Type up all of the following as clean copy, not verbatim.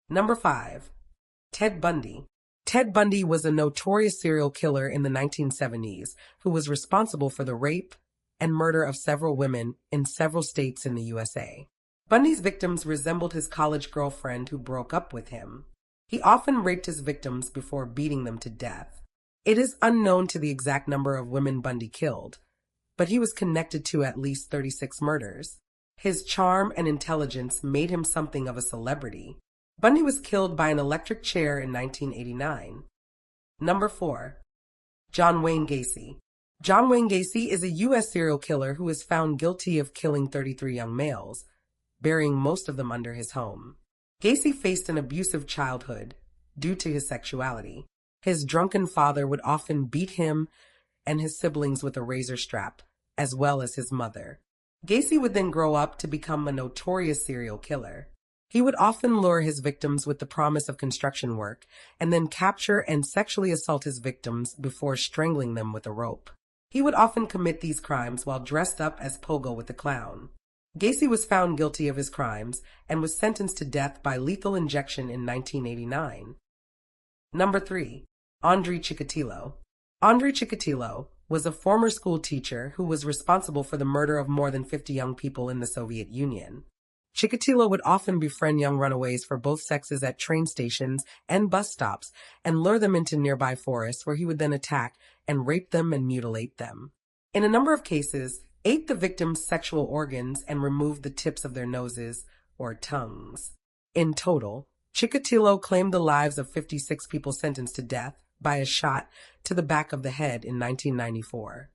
Number 5. Ted Bundy. Ted Bundy was a notorious serial killer in the 1970s who was responsible for the rape and murder of several women in several states in the USA. Bundy's victims resembled his college girlfriend who broke up with him. He often raped his victims before beating them to death. It is unknown to the exact number of women Bundy killed, but he was connected to at least 36 murders. His charm and intelligence made him something of a celebrity. Bundy was killed by an electric chair in 1989. Number 4. John Wayne Gacy. John Wayne Gacy is a U.S. serial killer who was found guilty of killing 33 young males, burying most of them under his home. Gacy faced an abusive childhood due to his sexuality. His drunken father would often beat him and his siblings with a razor strap, as well as his mother. Gacy would then grow up to become a notorious serial killer. He would often lure his victims with the promise of construction work and then capture and sexually assault his victims before strangling them with a rope. He would often commit these crimes while dressed up as Pogo with the Clown. Gacy was found guilty of his crimes and was sentenced to death by lethal injection in 1989. Number 3. Andrei Chikatilo. Andrei Chikatilo was a former school teacher who was responsible for the murder of more than 50 young people in the Soviet Union. Chikatilo would often befriend young runaways for both sexes at train stations and bus stops and lure them into nearby forests where he would then attack and rape them and mutilate them. In a number of cases, ate the victims' sexual organs and removed the tips of their noses or tongues. In total, Chikatilo claimed the lives of 56 people sentenced to death by a shot to the back of the head in 1994.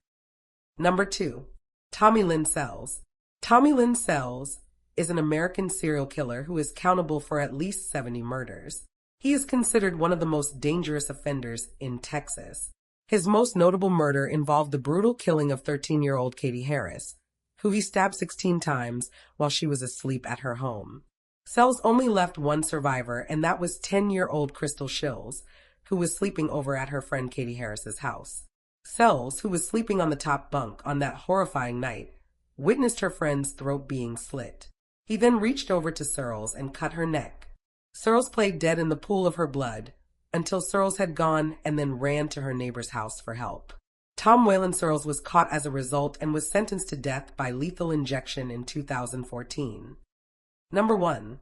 Number 2. Tommy Lynn Sells. Tommy Lynn Sells is an American serial killer who is accountable for at least 70 murders. He is considered one of the most dangerous offenders in Texas. His most notable murder involved the brutal killing of 13-year-old Katie Harris, who he stabbed 16 times while she was asleep at her home. Sells only left one survivor, and that was 10-year-old Crystal Shills, who was sleeping over at her friend Katie Harris's house. Sells, who was sleeping on the top bunk on that horrifying night, witnessed her friend's throat being slit. He then reached over to Searles and cut her neck. Searles played dead in the pool of her blood until Searles had gone and then ran to her neighbor's house for help. Tom Waylon Searles was caught as a result and was sentenced to death by lethal injection in 2014. Number 1.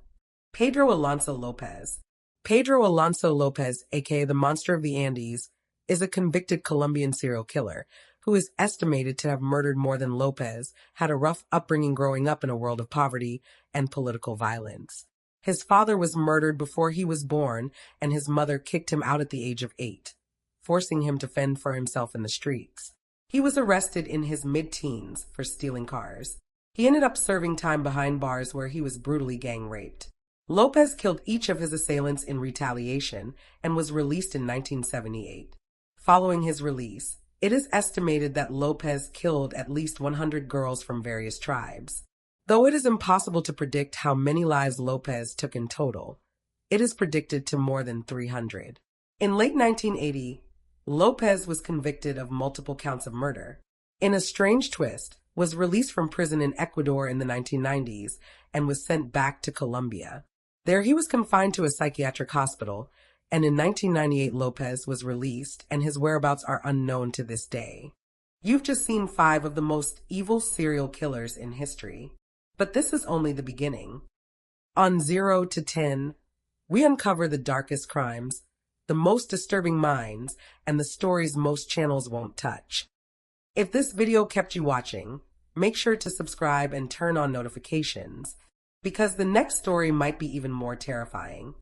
Pedro Alonso Lopez. Pedro Alonso Lopez, aka the Monster of the Andes, is a convicted Colombian serial killer who is estimated to have murdered more than Lopez had a rough upbringing growing up in a world of poverty and political violence. His father was murdered before he was born, and his mother kicked him out at the age of 8, forcing him to fend for himself in the streets. He was arrested in his mid-teens for stealing cars. He ended up serving time behind bars where he was brutally gang raped. Lopez killed each of his assailants in retaliation and was released in 1978. Following his release, it is estimated that Lopez killed at least 100 girls from various tribes. Though it is impossible to predict how many lives Lopez took in total, it is predicted to more than 300. In late 1980, Lopez was convicted of multiple counts of murder. In a strange twist, was released from prison in Ecuador in the 1990s and was sent back to Colombia. There he was confined to a psychiatric hospital, and in 1998 Lopez was released, and his whereabouts are unknown to this day. You've just seen 5 of the most evil serial killers in history. But this is only the beginning. On 0 to 10, we uncover the darkest crimes, the most disturbing minds, and the stories most channels won't touch. If this video kept you watching, make sure to subscribe and turn on notifications, because the next story might be even more terrifying.